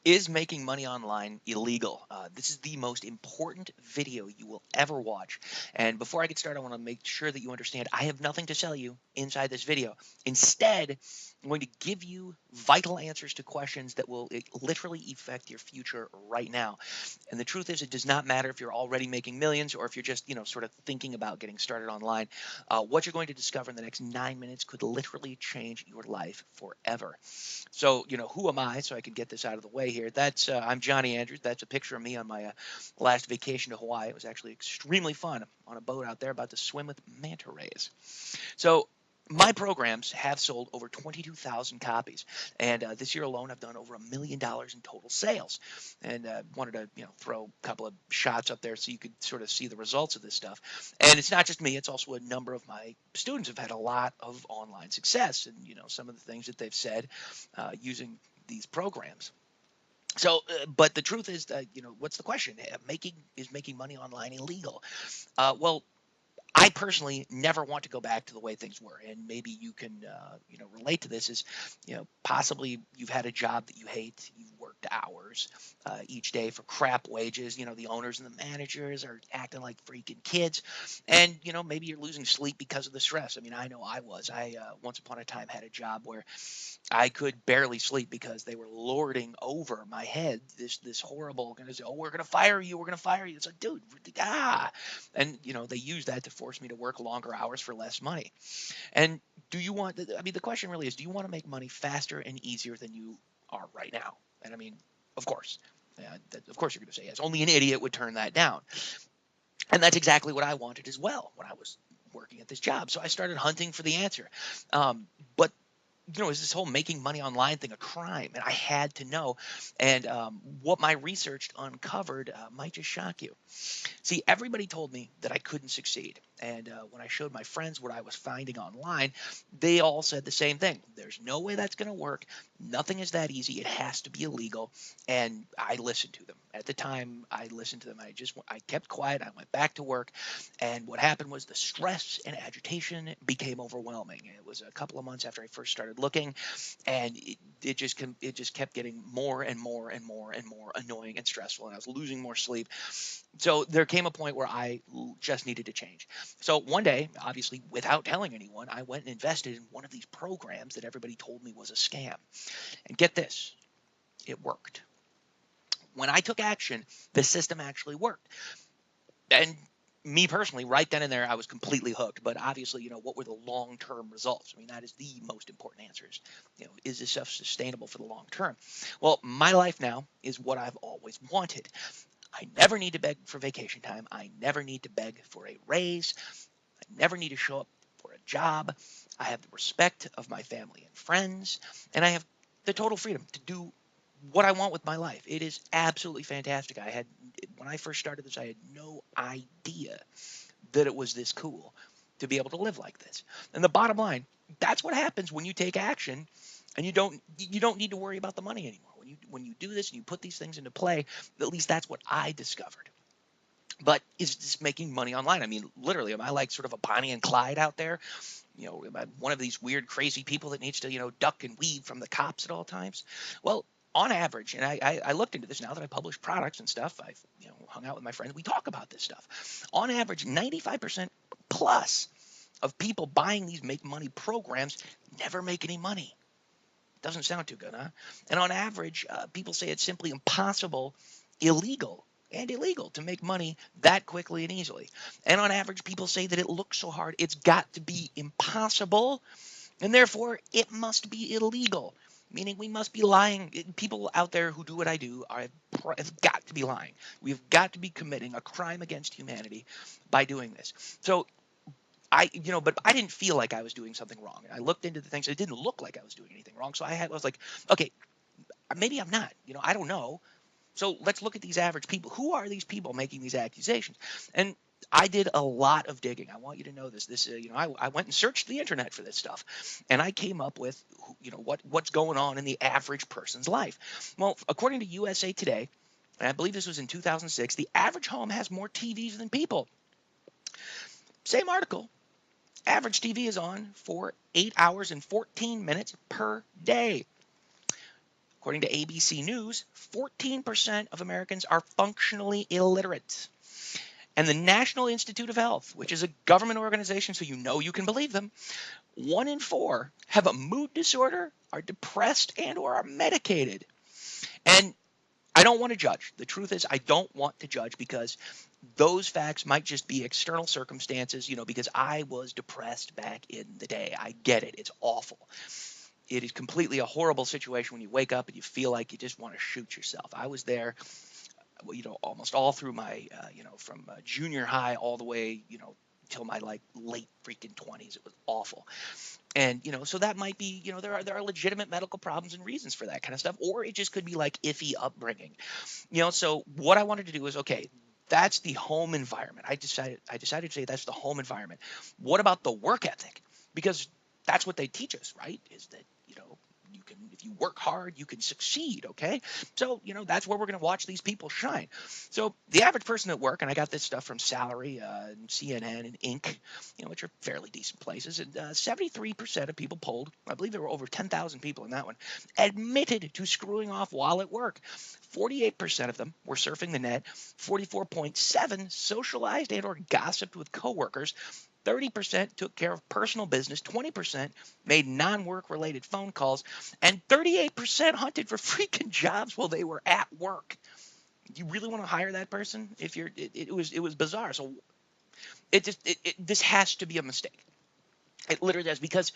Is making money online illegal? This is the most important video you will ever watch. And before I get started, I want to make sure that you understand I have nothing to sell you inside this video. Instead, I'm going to give you vital answers to questions that will literally affect your future right now. And the truth is, it does not matter if you're already making millions or if you're just, sort of thinking about getting started online. What you're going to discover in the next 9 minutes could literally change your life forever. So, who am I? So I can get this out of the way here. I'm Johnny Andrews. That's a picture of me on my last vacation to Hawaii. It was actually extremely fun on a boat out there, about to swim with manta rays. So, my programs have sold over 22,000 copies, and this year alone, I've done over $1 million in total sales. And wanted to, throw a couple of shots up there so you could sort of see the results of this stuff. And it's not just me; it's also a number of my students have had a lot of online success, and some of the things that they've said using these programs. So, but the truth is that what's the question? Making money online illegal? Well, I personally never want to go back to the way things were, and maybe you can, relate to this. Is possibly you've had a job that you hate, you've worked hours each day for crap wages. The owners and the managers are acting like freaking kids, and maybe you're losing sleep because of the stress. I mean, I know I was. I once upon a time had a job where I could barely sleep because they were lording over my head this horrible gonna say, oh, we're gonna fire you, we're gonna fire you. It's like, dude, and they use that to force me to work longer hours for less money. And do you want? I mean, the question really is, do you want to make money faster and easier than you are right now? And I mean, of course, of course you're gonna say yes. Only an idiot would turn that down. And that's exactly what I wanted as well when I was working at this job. So I started hunting for the answer. But is this whole making money online thing a crime? And I had to know. And what my research uncovered might just shock you. See, everybody told me that I couldn't succeed. And when I showed my friends what I was finding online, they all said the same thing. There's no way that's going to work. Nothing is that easy. It has to be illegal. And I listened to them. At the time, I listened to them. I kept quiet. I went back to work. And what happened was the stress and agitation became overwhelming. It was a couple of months after I first started looking, and it just kept getting more and more and more and more annoying and stressful. And I was losing more sleep. So there came a point where I just needed to change. So one day, obviously without telling anyone, I went and invested in one of these programs that everybody told me was a scam. And get this, it worked. When I took action, the system actually worked. And me personally, right then and there, I was completely hooked. But obviously, what were the long-term results? I mean, that is the most important answer is this stuff sustainable for the long term? Well, my life now is what I've always wanted. I never need to beg for vacation time. I never need to beg for a raise. I never need to show up for a job. I have the respect of my family and friends, and I have the total freedom to do what I want with my life. It is absolutely fantastic. When I first started this, I had no idea that it was this cool to be able to live like this. And the bottom line, that's what happens when you take action and you don't need to worry about the money anymore. When you do this and you put these things into play, at least that's what I discovered. But is this making money online? I mean, literally, am I like sort of a Bonnie and Clyde out there? Am I one of these weird, crazy people that needs to, duck and weave from the cops at all times? Well, on average, and I looked into this now that I publish products and stuff. I've hung out with my friends. We talk about this stuff. On average, 95% plus of people buying these make money programs never make any money. Doesn't sound too good, huh? And on average, people say it's simply impossible, illegal, and illegal to make money that quickly and easily. And on average, people say that it looks so hard, it's got to be impossible, and therefore it must be illegal. Meaning we must be lying. People out there who do what I do have got to be lying. We've got to be committing a crime against humanity by doing this. So but I didn't feel like I was doing something wrong. And I looked into the things. It didn't look like I was doing anything wrong. So I was like, okay, maybe I'm not. I don't know. So let's look at these average people. Who are these people making these accusations? And I did a lot of digging. I want you to know this. I went and searched the internet for this stuff, and I came up with, what's going on in the average person's life. Well, according to USA Today, and I believe this was in 2006, the average home has more TVs than people. Same article. Average TV is on for 8 hours and 14 minutes per day. According to ABC News, 14% of Americans are functionally illiterate. And the National Institute of Health, which is a government organization, so you know you can believe them, 1 in 4 have a mood disorder, are depressed, and or are medicated. And I don't want to judge. The truth is, I don't want to judge because those facts might just be external circumstances, because I was depressed back in the day. I get it. It's awful. It is completely a horrible situation when you wake up and you feel like you just want to shoot yourself. I was there, almost all through my, from junior high all the way, till my like late freaking 20s. It was awful. And so that might be, there are legitimate medical problems and reasons for that kind of stuff, or it just could be like iffy upbringing. So what I wanted to do is, okay, that's the home environment. I decided to say that's the home environment. What about the work ethic? Because that's what they teach us, right? Is that you can, if you work hard, you can succeed. Okay, so that's where we're going to watch these people shine. So the average person at work, and I got this stuff from Salary, and CNN, and Inc., which are fairly decent places, and 73% of people polled, I believe there were over 10,000 people in that one, admitted to screwing off while at work. 48% of them were surfing the net. 44.7% socialized and or gossiped with coworkers. 30% took care of personal business, 20% made non-work related phone calls, and 38% hunted for freaking jobs while they were at work. Do you really want to hire that person? It was bizarre. So this has to be a mistake. It literally does, because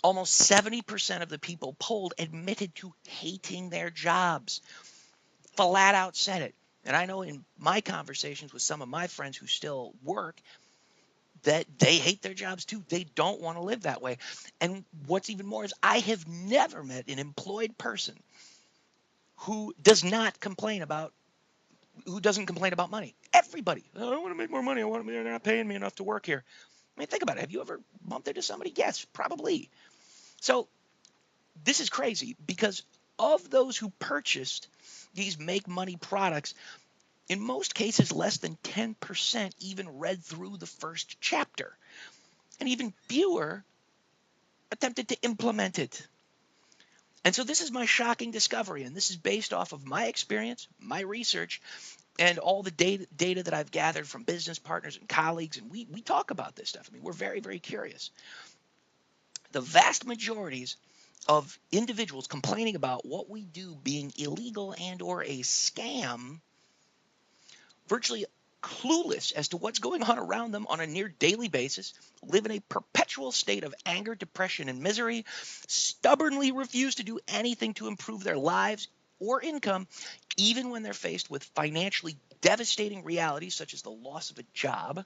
almost 70% of the people polled admitted to hating their jobs. Flat out said it. And I know in my conversations with some of my friends who still work, that they hate their jobs too. They don't want to live that way. And what's even more is I have never met an employed person who doesn't complain about money. Everybody, I don't want to make more money. They're not paying me enough to work here. I mean, think about it. Have you ever bumped into somebody? Yes, probably. So this is crazy, because of those who purchased these make money products, in most cases, less than 10% even read through the first chapter, and even fewer attempted to implement it. And so this is my shocking discovery, and this is based off of my experience, my research, and all the data that I've gathered from business partners and colleagues, and we talk about this stuff. I mean, we're very, very curious. The vast majorities of individuals complaining about what we do being illegal and or a scam, virtually clueless as to what's going on around them on a near daily basis, live in a perpetual state of anger, depression, and misery, stubbornly refuse to do anything to improve their lives or income, even when they're faced with financially devastating realities such as the loss of a job,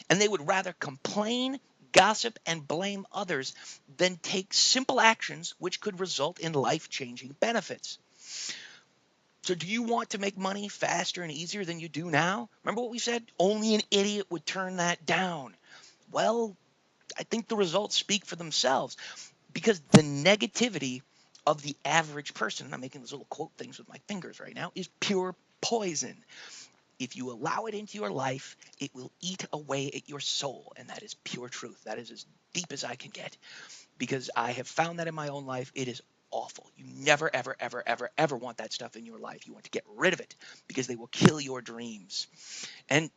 and they would rather complain, gossip, and blame others than take simple actions which could result in life-changing benefits. So do you want to make money faster and easier than you do now? Remember what we said? Only an idiot would turn that down. Well, I think the results speak for themselves, because the negativity of the average person, and I'm making those little quote things with my fingers right now, is pure poison. If you allow it into your life, it will eat away at your soul, and that is pure truth. That is as deep as I can get, because I have found that in my own life. It is awful. You never, ever, ever, ever, ever want that stuff in your life. You want to get rid of it, because they will kill your dreams. And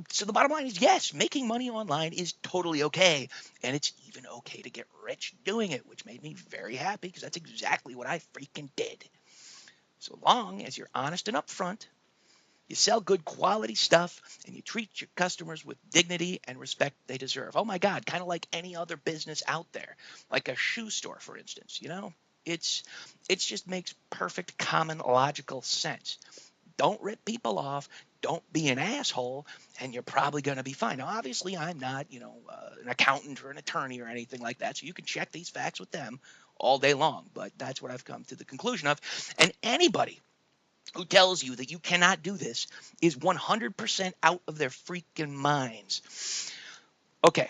so the bottom line is, yes, making money online is totally okay, and it's even okay to get rich doing it, which made me very happy, because that's exactly what I freaking did. So long as you're honest and upfront, you sell good quality stuff, and you treat your customers with dignity and respect they deserve. Oh my God, kind of like any other business out there, like a shoe store, for instance. It's just makes perfect common logical sense. Don't rip people off. Don't be an asshole, and you're probably going to be fine. Now, obviously, I'm not, an accountant or an attorney or anything like that, so you can check these facts with them all day long. But that's what I've come to the conclusion of. And anybody who tells you that you cannot do this is 100% out of their freaking minds. Okay,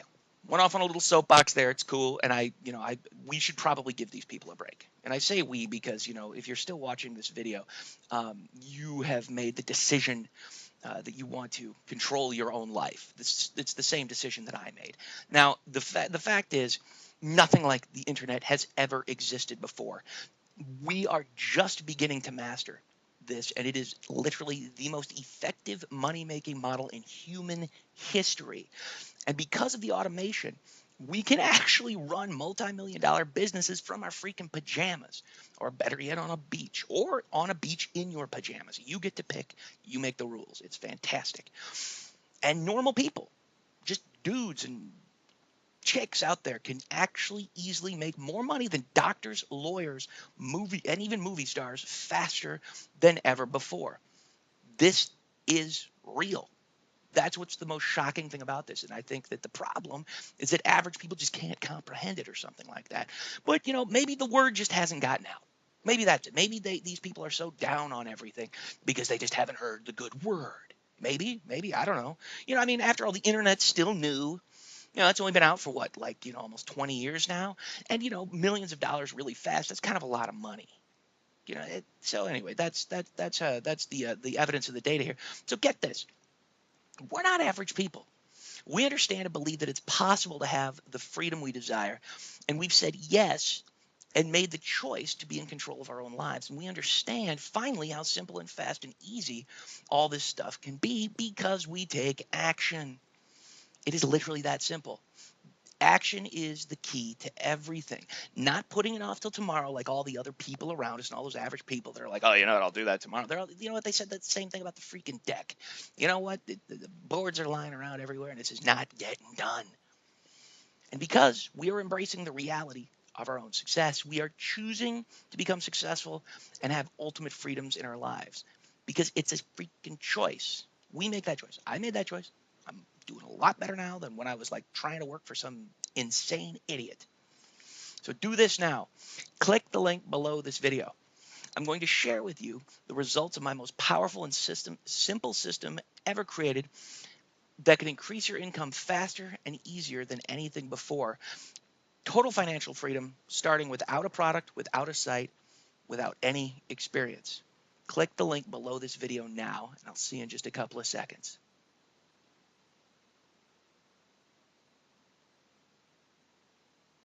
went off on a little soapbox there. It's cool, and we should probably give these people a break. And I say we because if you're still watching this video, you have made the decision that you want to control your own life. It's the same decision that I made. Now, the fact is, nothing like the internet has ever existed before. We are just beginning to master this, and it is literally the most effective money-making model in human history. And because of the automation, we can actually run multi-million dollar businesses from our freaking pajamas, or better yet, on a beach, or on a beach in your pajamas. You get to pick, you make the rules. It's fantastic. And normal people, just dudes and chicks out there, can actually easily make more money than doctors, lawyers, and even movie stars faster than ever before. This is real. That's what's the most shocking thing about this. And I think that the problem is that average people just can't comprehend it or something like that. But, maybe the word just hasn't gotten out. Maybe that's it. Maybe these people are so down on everything because they just haven't heard the good word. Maybe, I don't know. After all, the internet's still new. It's only been out for what, like, almost 20 years now. And, millions of dollars really fast. That's kind of a lot of money. So anyway, that's the evidence of the data here. So get this. We're not average people. We understand and believe that it's possible to have the freedom we desire. And we've said yes and made the choice to be in control of our own lives. And we understand finally how simple and fast and easy all this stuff can be because we take action. It is literally that simple. Action is the key to everything. Not putting it off till tomorrow like all the other people around us and all those average people that are like, oh, you know what, I'll do that tomorrow. You know what, they said that same thing about the freaking deck. You know what? The boards are lying around everywhere and this is not getting done. And because we are embracing the reality of our own success, we are choosing to become successful and have ultimate freedoms in our lives because it's a freaking choice. We make that choice. I made that choice. I'm doing a lot better now than when I was like trying to work for some insane idiot. So do this now. Click the link below this video. I'm going to share with you the results of my most powerful and simple system ever created that can increase your income faster and easier than anything before. Total financial freedom, starting without a product, without a site, without any experience. Click the link below this video now, and I'll see you in just a couple of seconds.